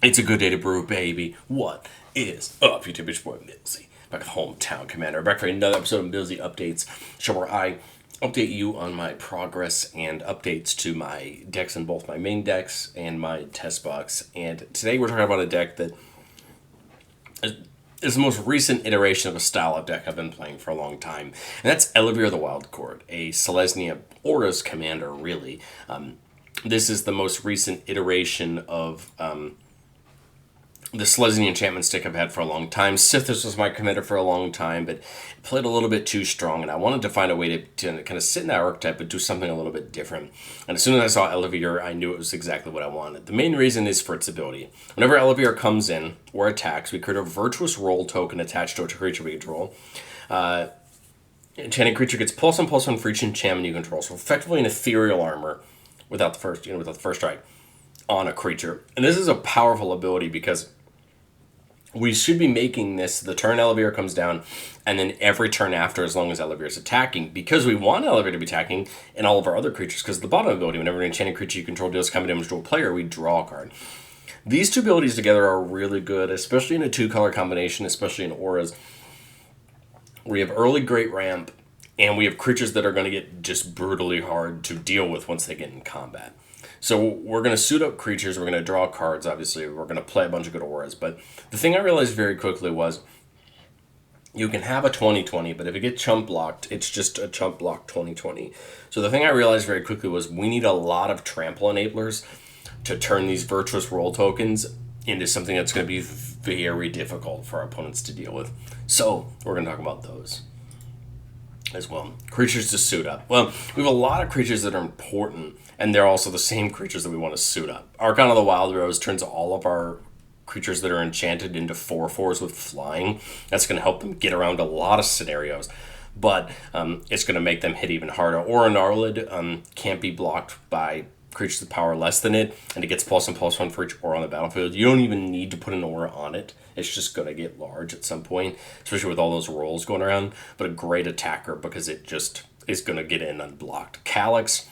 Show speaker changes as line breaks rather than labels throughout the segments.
It's a good day to brew, baby. What is up, YouTube? It's your boy Millsy, back at Hometown Commander, back for another episode of Millsy Updates, show where I update you on my progress and updates to my decks in both my main decks and my test box. And today we're talking about a deck that is the most recent iteration of a style of deck I've been playing for a long time, and that's Ellivere the Wild Chord, a Selesnya Aura's commander, really. This is the most recent iteration of the Selesnya enchantment stick I've had for a long time. Sithis was my commander for a long time, but it played a little bit too strong, and I wanted to find a way to kind of sit in that archetype but do something a little bit different. And as soon as I saw Ellivere, I knew it was exactly what I wanted. The main reason is for its ability. Whenever Ellivere comes in or attacks, we create a virtuous roll token attached to a creature we control. Enchanted creature gets +1/+1 for each enchantment you control, so effectively an ethereal armor without the first strike on a creature. And this is a powerful ability because we should be making this the turn Ellivere comes down, and then every turn after, as long as Ellivere is attacking, because we want Ellivere to be attacking and all of our other creatures, because the bottom ability, whenever an enchanted creature you control deals combat damage to a player, we draw a card. These two abilities together are really good, especially in a two-color combination, especially in auras. We have early Great Ramp, and we have creatures that are going to get just brutally hard to deal with once they get in combat. So we're going to suit up creatures, we're going to draw cards, obviously, we're going to play a bunch of good auras. But the thing I realized very quickly was you can have a 20/20, but if it gets chump blocked, it's just a chump block 20/20. So the thing I realized very quickly was we need a lot of trample enablers to turn these virtuous roll tokens into something that's going to be very difficult for our opponents to deal with. So we're going to talk about those as well. Creatures to suit up. Well, we have a lot of creatures that are important, and they're also the same creatures that we want to suit up. Archon of the Wild Rose turns all of our creatures that are enchanted into 4/4s with flying. That's going to help them get around a lot of scenarios, but it's going to make them hit even harder. Aura Gnarlid can't be blocked by creatures with power less than it, and it gets +1/+1 for each aura on the battlefield. You don't even need to put an aura on it. It's just going to get large at some point, especially with all those rolls going around, but a great attacker because it just is going to get in unblocked. Calyx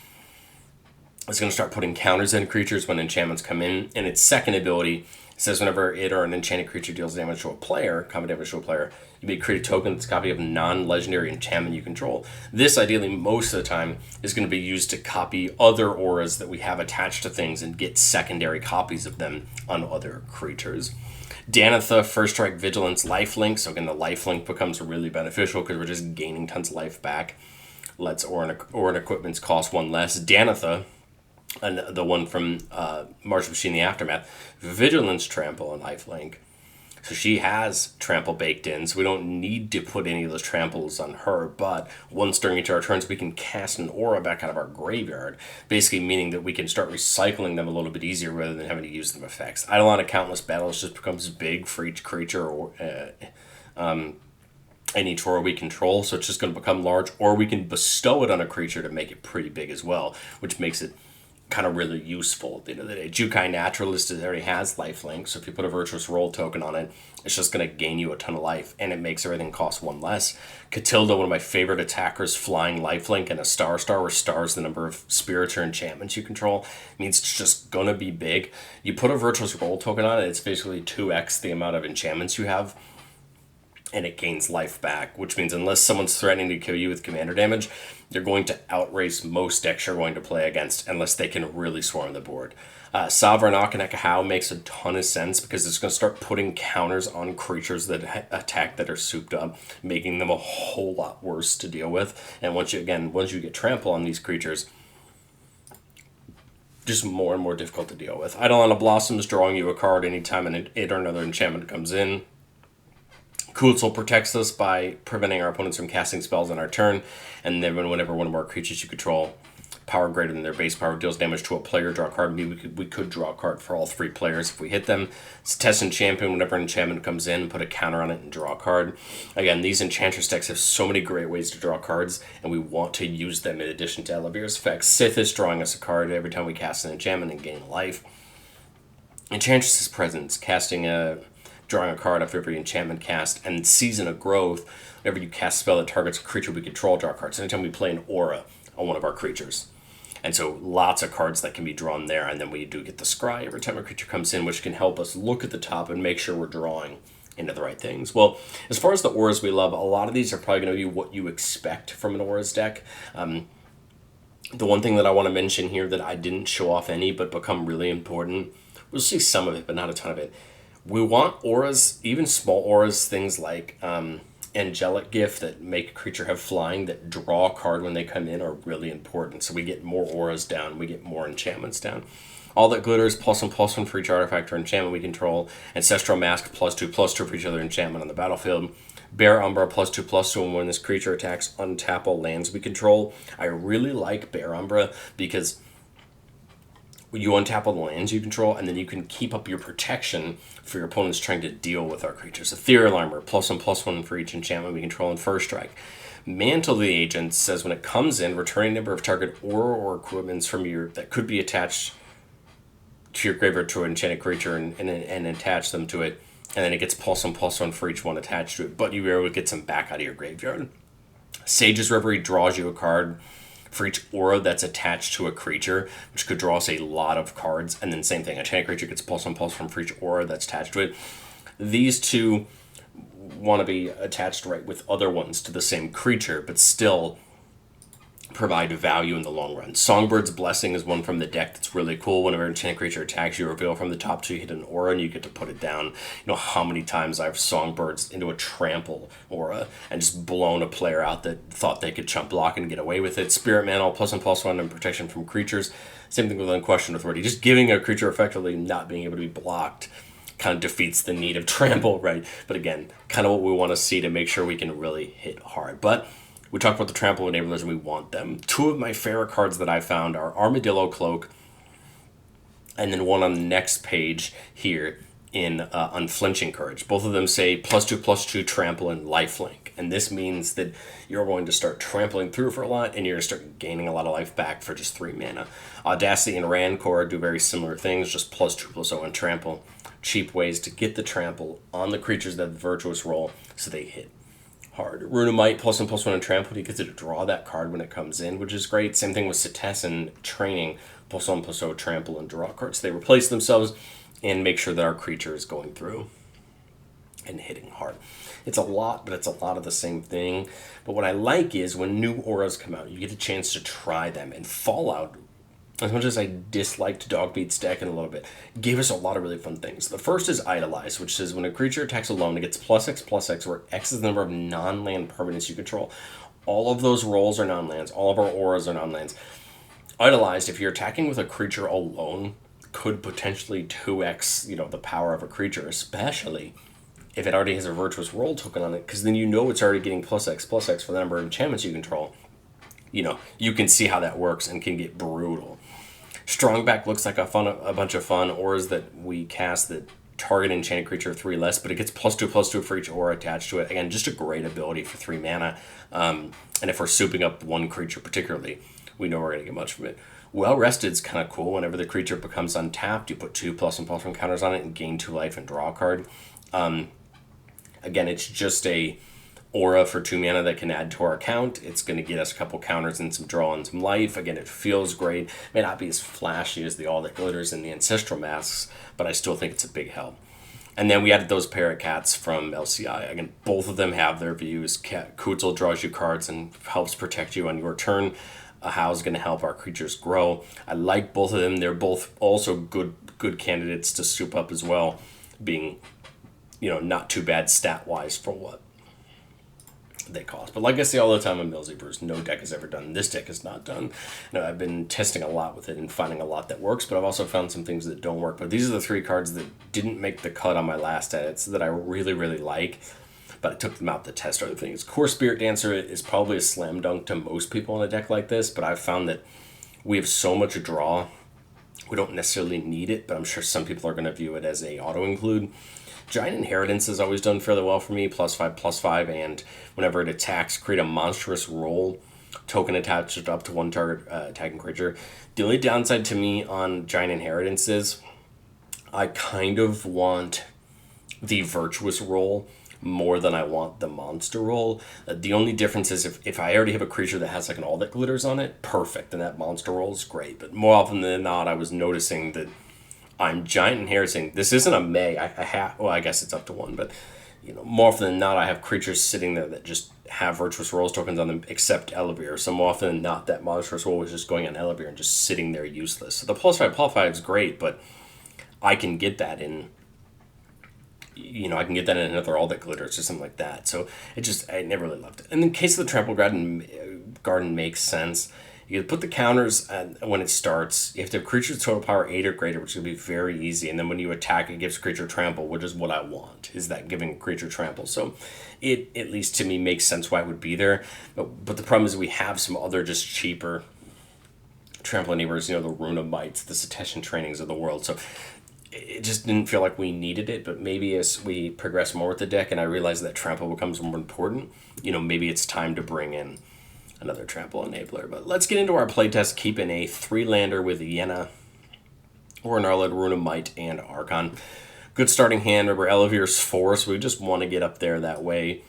is going to start putting counters in creatures when enchantments come in, and its second ability says whenever it or an enchanted creature deals damage to a player, combat damage to a player, you may create a token that's a copy of non-legendary enchantment you control. This, ideally, most of the time, is going to be used to copy other auras that we have attached to things and get secondary copies of them on other creatures. Danitha, First Strike, Vigilance, Lifelink. So again, the Lifelink becomes really beneficial because we're just gaining tons of life back. Lets Aura and Equipments cost one less. Danitha, and the one from March Machine the Aftermath, Vigilance, Trample, and Lifelink. So she has Trample baked in, so we don't need to put any of those tramples on her, but once during each of our turns, we can cast an aura back out of our graveyard, basically meaning that we can start recycling them a little bit easier rather than having to use them effects. Eidolon of Countless Battles just becomes big for each creature or and each aura we control, so it's just going to become large, or we can bestow it on a creature to make it pretty big as well, which makes it kind of really useful at the end of the day. Jukai Naturalist already has lifelink, so if you put a virtuous roll token on it, it's just going to gain you a ton of life, and it makes everything cost one less. Catilda, one of my favorite attackers, flying lifelink, and a star, where star is the number of spirits or enchantments you control, means it's just going to be big. You put a virtuous roll token on it, it's basically 2x the amount of enchantments you have, and it gains life back, which means unless someone's threatening to kill you with commander damage, you're going to outrace most decks you're going to play against unless they can really swarm the board. Sovereign Akanekahau makes a ton of sense because it's going to start putting counters on creatures that attack that are souped up, making them a whole lot worse to deal with. And once you get trample on these creatures, just more and more difficult to deal with. Eidolon of Blossoms, drawing you a card anytime it or another enchantment comes in. Kutzil protects us by preventing our opponents from casting spells on our turn, and then whenever one of our creatures you control, power greater than their base power, deals damage to a player, draw a card. Maybe we could draw a card for all three players if we hit them. It's Test and Champion, whenever an enchantment comes in, put a counter on it and draw a card. Again, these Enchantress decks have so many great ways to draw cards, and we want to use them in addition to Ellivere's effects. Sith is drawing us a card every time we cast an enchantment and gain life. Enchantress's Presence, drawing a card after every enchantment cast, and Season of Growth, whenever you cast a spell that targets a creature we control, draw cards. Anytime we play an aura on one of our creatures. And so lots of cards that can be drawn there. And then we do get the scry every time a creature comes in, which can help us look at the top and make sure we're drawing into the right things. Well, as far as the auras we love, a lot of these are probably going to be what you expect from an auras deck. The one thing that I want to mention here that I didn't show off any but become really important, we'll see some of it but not a ton of it. We want auras, even small auras, things like angelic gift that make a creature have flying, that draw a card when they come in, are really important. So we get more auras down, we get more enchantments down. All that glitters, +1/+1 for each artifact or enchantment we control. Ancestral Mask, +2/+2 for each other enchantment on the battlefield. Bear Umbra, +2/+2, and when this creature attacks, untap all lands we control. I really like Bear Umbra because you untap all the lands you control, and then you can keep up your protection for your opponents trying to deal with our creatures. Ethereal Armor, +1/+1 for each enchantment we control in first strike. Mantle of the Agent says when it comes in, returning number of target aura or equipments from your that could be attached to your graveyard to an enchanted creature and attach them to it, and then it gets +1/+1 for each one attached to it, but you were able to get some back out of your graveyard. Sage's Reverie draws you a card for each aura that's attached to a creature, which could draw us a lot of cards, and then same thing, a enchanted creature gets +1/+1 for each aura that's attached to it. These two want to be attached right with other ones to the same creature, but still provide value in the long run. Songbird's Blessing is one from the deck that's really cool. Whenever an enchanted creature attacks, you reveal from the top 2 hidden aura and you get to put it down. You know how many times I've Songbirds into a trample aura and just blown a player out that thought they could chump block and get away with it. Spirit Mantle, +1/+1 and protection from creatures. Same thing with Unquestioned Authority. Just giving a creature effectively not being able to be blocked kind of defeats the need of trample, right? But again, kind of what we want to see to make sure we can really hit hard. But we talked about the trample enablers and we want them. 2 of my favorite cards that I found are Armadillo Cloak and then one on the next page here in Unflinching Courage. Both of them say +2/+2 trample and lifelink. And this means that you're going to start trampling through for a lot and you're going to start gaining a lot of life back for just 3 mana. Audacity and Rancor do very similar things, just +2/+0 and trample. Cheap ways to get the trample on the creatures that have the virtuous roll so they hit hard. Runamite, +1/+1 and trample. You get to draw that card when it comes in, which is great. Same thing with Cetessan Training, +1/+0 trample and draw cards. They replace themselves and make sure that our creature is going through and hitting hard. It's a lot, but it's a lot of the same thing. But what I like is when new auras come out, you get a chance to try them. And Fallout, as much as I disliked Dogbeat's deck in a little bit, gave us a lot of really fun things. The first is Idolize, which says when a creature attacks alone, it gets +X/+X, where X is the number of non-land permanents you control. All of those rolls are non-lands. All of our auras are non-lands. Idolized, if you're attacking with a creature alone, could potentially 2x, the power of a creature, especially if it already has a virtuous roll token on it, because then it's already getting +X/+X for the number of enchantments you control. You can see how that works and can get brutal. Strongback looks like a bunch of fun auras that we cast that target enchanted creature 3 less, but it gets +2/+2 for each aura attached to it. Again, just a great ability for 3 mana. And if we're souping up one creature particularly, we know we're going to get much from it. Well Rested's kind of cool. Whenever the creature becomes untapped, you put 2 +1/+1 counters on it and gain 2 life and draw a card. Again, it's just a aura for 2 mana that can add to our account. It's going to get us a couple counters and some draw and some life. Again, it feels great. May not be as flashy as the All That Glitters and the Ancestral Masks, but I still think it's a big help. And then we added those Parrot Cats from LCI. Again, both of them have their views. Kutzel draws you cards and helps protect you on your turn. How's going to help our creatures grow. I like both of them. They're both also good candidates to soup up as well, being not too bad stat-wise for what they cost. But like I say all the time on Millsy Brews, no deck has ever done. This deck is not done. I've been testing a lot with it and finding a lot that works, but I've also found some things that don't work. But these are the 3 cards that didn't make the cut on my last edits that I really, really like, but I took them out to test other things. Core Spirit Dancer is probably a slam dunk to most people in a deck like this, but I've found that we have so much draw, we don't necessarily need it, but I'm sure some people are going to view it as a auto-include. Giant Inheritance has always done fairly well for me, +5/+5, and whenever it attacks, create a monstrous roll, token attached up to 1 target attacking creature. The only downside to me on Giant Inheritance is I kind of want the virtuous roll more than I want the monster roll. The only difference is if I already have a creature that has like an all that glitters on it, perfect, then that monster roll is great. But more often than not, I was noticing that I'm giant inheriting. This isn't a May. I have. Well, I guess it's up to one, but more often than not, I have creatures sitting there that just have Virtuous Rolls tokens on them, except Ellivere. So more often than not, that Monstrous Roll was just going on Ellivere and just sitting there useless. So the +5/+5 is great, but I can get that in. I can get that in another All That Glitters or something like that. So I never really loved it. And in case of the Trample Garden makes sense. You can put the counters when it starts. You have to have creatures total power 8 or greater, which will be very easy. And then when you attack, it gives creature trample, which is what I want, is that giving creature trample. So it, at least to me, makes sense why it would be there. But the problem is we have some other just cheaper trample enablers, the Runa Mites, the Cetacean Trainings of the world. So it just didn't feel like we needed it. But maybe as we progress more with the deck and I realize that trample becomes more important, maybe it's time to bring in another trample enabler. But let's get into our playtest, keeping a 3-lander with Yenna, or an Arled, Runa Mite, and Archon. Good starting hand. Remember, Ellivere's 4, so we just want to get up there that way.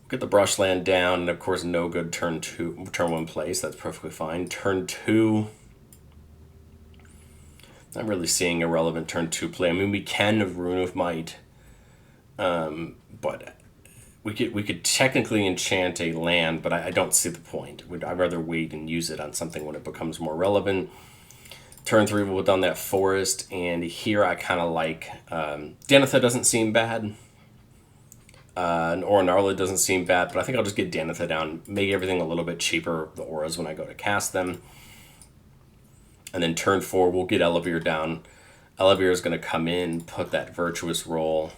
Get the brush land down, and of course, no good turn 1 place. That's perfectly fine. Turn 2, not really seeing a relevant turn 2 play. I mean, we can Rune of Might, but we could technically enchant a land, but I don't see the point. I'd rather wait and use it on something when it becomes more relevant. Turn 3, we'll put down that forest, and here I kind of like... Danitha doesn't seem bad. Or Narla doesn't seem bad, but I think I'll just get Danitha down, make everything a little bit cheaper, the auras, when I go to cast them. And then turn 4, we'll get Ellivere down. Ellivere is going to come in, put that Virtuous Roll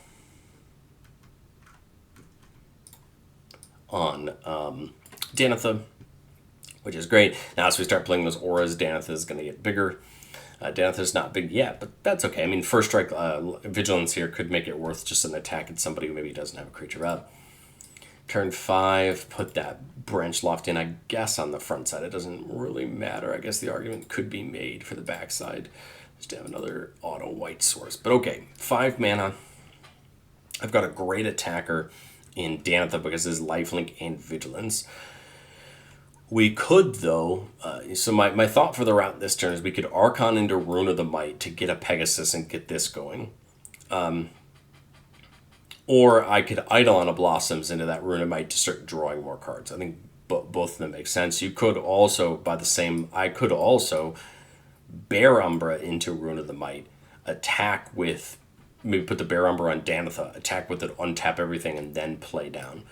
on Danitha, which is great. Now as we start playing those auras, Danitha is going to get bigger. Danitha's not big yet, but that's okay. I mean, first strike Vigilance here could make it worth just an attack at somebody who maybe doesn't have a creature up. Turn 5, put that Branch Loft in, I guess, on the front side. It doesn't really matter. I guess the argument could be made for the back side, just to have another auto white source. But okay, 5 mana. I've got a great attacker in Danitha because his lifelink and vigilance. We could, though, so my thought for the route this turn is we could Archon into Rune of the Might to get a Pegasus and get this going. Or I could Eidolon of Blossoms into that Rune of Might to start drawing more cards. I think both of them make sense. You could also, I could also Bear Umbra into Rune of the Might, attack with, maybe put the Bear Umbra on Danitha, attack with it, untap everything, and then play down.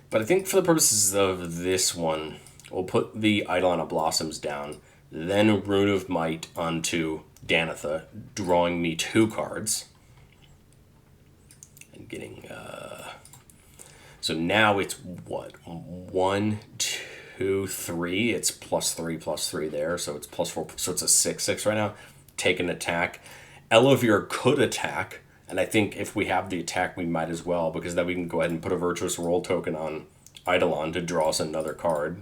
But I think for the purposes of this one, we'll put the Eidolon of Blossoms down, then Rune of Might onto Danitha, drawing me 2 cards. And getting... So now it's what? 1, 2, 3. It's +3/+3 there, so it's +4. So it's a 6/6 right now. Take an attack. Ellivere could attack. And I think if we have the attack, we might as well, because then we can go ahead and put a Virtuous Roll token on Eidolon to draw us another card.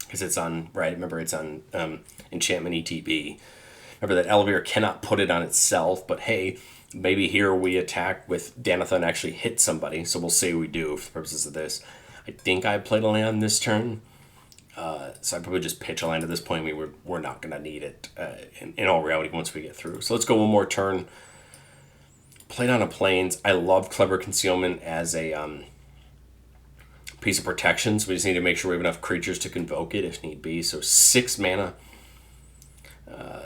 Because it's on, right, remember it's on Enchantment ETB. Remember that Ellivere cannot put it on itself, but hey, maybe here we attack with Danitha and actually hit somebody, so we'll see what we do for the purposes of this. I think I played a land this turn, so I'd probably just pitch a land at this point. We're not going to need it in all reality once we get through. So let's go one more turn. Played on a Plains. I love Clever Concealment as a piece of protection, so we just need to make sure we have enough creatures to convoke it if need be. So 6 mana.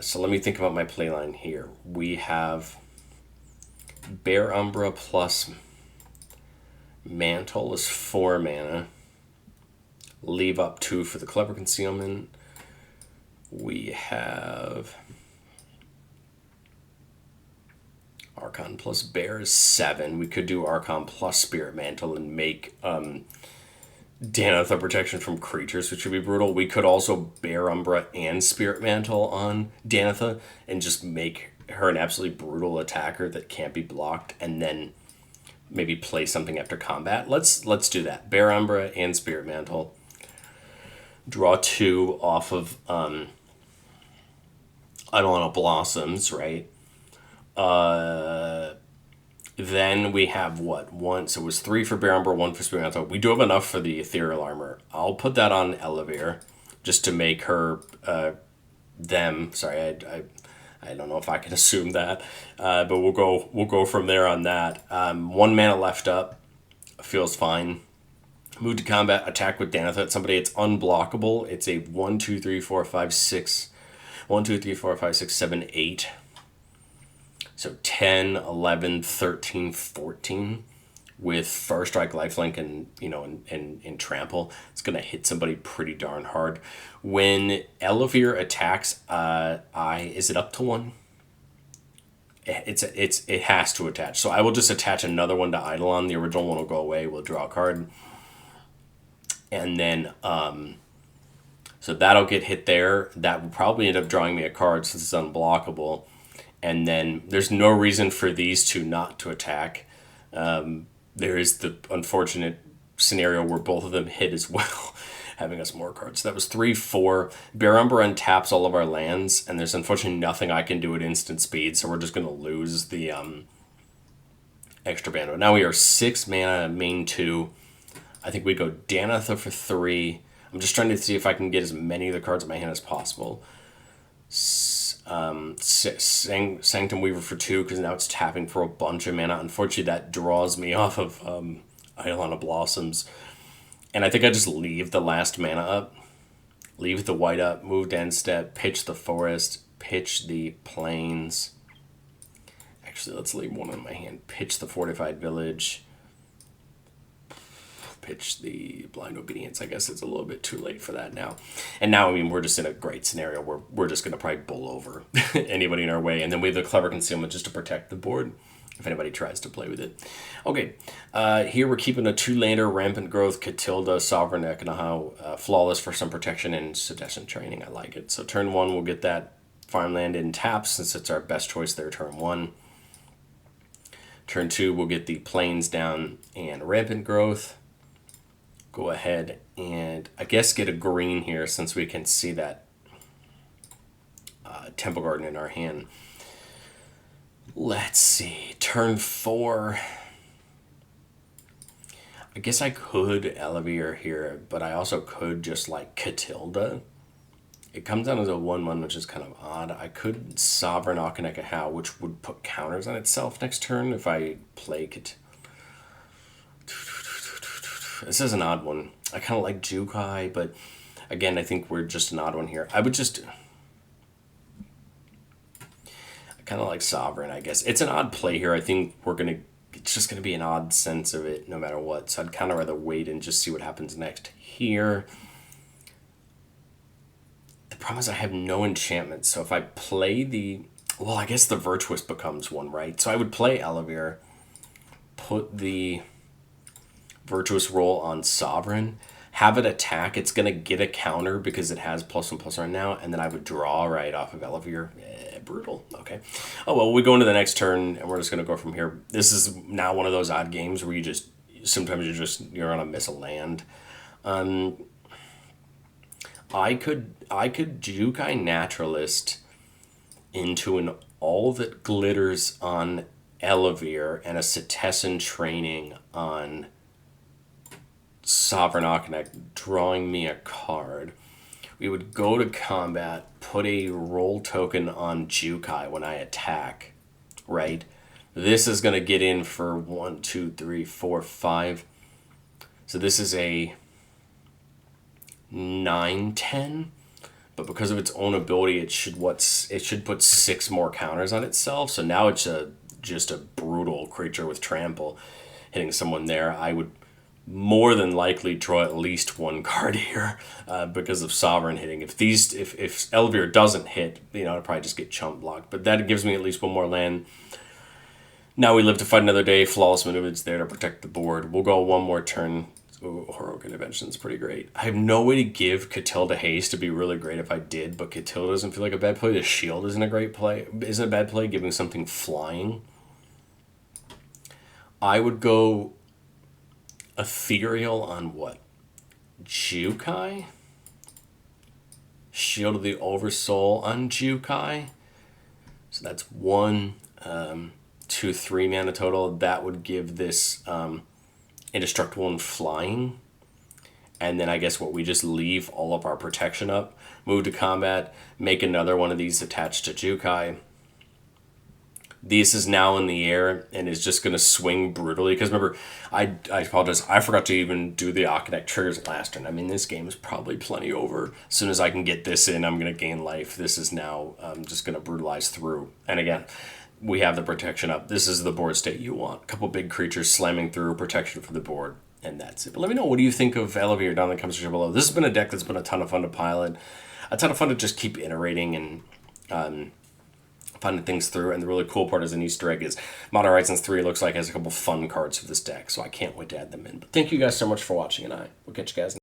So let me think about my playline here. We have Bear Umbra plus Mantle is 4 mana. Leave up 2 for the Clever Concealment. We have Archon plus Bear is 7. We could do Archon plus Spirit Mantle and make Danitha protection from creatures, which would be brutal. We could also Bear Umbra and Spirit Mantle on Danitha and just make her an absolutely brutal attacker that can't be blocked, and then maybe play something after combat. Let's do that. Bear Umbra and Spirit Mantle. Draw 2 off of Eidolon of Blossoms, right? Then we have what? One, so it was 3 for Bear Umber, 1 for Spirit Mantle. We do have enough for the Ethereal Armor. I'll put that on Ellivere just to make her, them. Sorry, I don't know if I can assume that, but we'll go from there on that. 1 mana left up, feels fine. Move to combat, attack with Danitha at somebody. It's unblockable. It's a 1, 2, 3, 4, 5, 6. 1, 2, 3, 4, 5, 6, 7, 8. So 10, 11, 13, 14 with First Strike, Lifelink, and and Trample. It's gonna hit somebody pretty darn hard. When Ellivere attacks, is it up to 1? It has to attach. So I will just attach another one to Eidolon. The original one will go away. We'll draw a card, and then so that'll get hit there. That will probably end up drawing me a card since it's unblockable. And then there's no reason for these two not to attack. There is the unfortunate scenario where both of them hit as well, having us more cards. So that was 3, 4. Bear Umber untaps all of our lands, and there's unfortunately nothing I can do at instant speed, so we're just going to lose the extra bandwidth. Now we are 6 mana, main 2. I think we go Danitha for 3. I'm just trying to see if I can get as many of the cards in my hand as possible. Sanctum Weaver for 2 because now it's tapping for a bunch of mana. Unfortunately, that draws me off of Eidolon of Blossoms. And I think I just leave the last mana up. Leave the white up, move to end step, pitch the forest, pitch the plains. Actually, let's leave one in my hand. Pitch the fortified village. Pitch the blind obedience. I guess it's a little bit too late for that now. And now, I mean, we're just in a great scenario where we're just going to probably bull over anybody in our way. And then we have the clever concealment just to protect the board if anybody tries to play with it. Okay, here we're keeping a 2-lander, Rampant Growth, Catilda, Sovereign Ekanaha, Flawless for some protection and Sedescent Training. I like it. So turn 1, we'll get that farmland in tap since it's our best choice there, turn 1. Turn 2, we'll get the plains down and Rampant Growth. Go ahead and I guess get a green here since we can see that Temple Garden in our hand. Let's see. Turn 4. I guess I could Ellivere here, but I also could just like Catilda. It comes down as a 1/1, which is kind of odd. I could Sovereign Ekanaha, which would put counters on itself next turn if I play Catilda. This is an odd one. I kind of like Jukai, but again, I think we're just an odd one here. I kind of like Sovereign, I guess. It's an odd play here. I think it's just going to be an odd sense of it no matter what. So I'd kind of rather wait and just see what happens next here. The problem is I have no enchantments. So if I play well, I guess the Virtuous becomes one, right? So I would play Ellivere, put the Virtuous roll on Sovereign, have it attack. It's going to get a counter because it has +1/+1 right now, and then I would draw right off of Ellivere. Brutal. Okay. Oh, well, we go into the next turn, and we're just going to go from here. This is now one of those odd games where sometimes you're going to miss a land. I could Jukai Naturalist into an All That Glitters on Ellivere and a Sedescent Training on Sovereign Ekanaha, drawing me a card. We would go to combat, put a roll token on Jukai when I attack, right? This is going to get in for 1, 2, 3, 4, 5. So this is a 9, 10. But because of its own ability, it should put 6 more counters on itself. So now it's just a brutal creature with trample hitting someone there. I would more than likely draw at least 1 card here because of Sovereign hitting. If Ellivere doesn't hit, it'll probably just get chump blocked. But that gives me at least 1 more land. Now we live to fight another day. Flawless Maneuver's there to protect the board. We'll go 1 more turn. Ooh, Heroic Intervention's pretty great. I have no way to give Catilda haste to be really great if I did, but Catilda doesn't feel like a bad play. The shield isn't a bad play, giving something flying. I would go Ethereal on what? Jukai? Shield of the Oversoul on Jukai. So that's 1. 3 mana total. That would give this indestructible and flying. And then I guess what we just leave all of our protection up, move to combat, make another one of these attached to Jukai. This is now in the air and is just going to swing brutally. Because remember, I apologize, I forgot to even do the Akhenaten triggers last turn. I mean, this game is probably plenty over. As soon as I can get this in, I'm going to gain life. This is now just going to brutalize through. And again, we have the protection up. This is the board state you want. A couple big creatures slamming through, protection for the board. And that's it. But let me know, what do you think of Ellivere down in the comment section below. This has been a deck that's been a ton of fun to pilot. A ton of fun to just keep iterating and finding things through. And the really cool part as an Easter egg is Modern Horizons 3 looks like has a couple fun cards for this deck. So I can't wait to add them in. But thank you guys so much for watching, and I will catch you guys next time.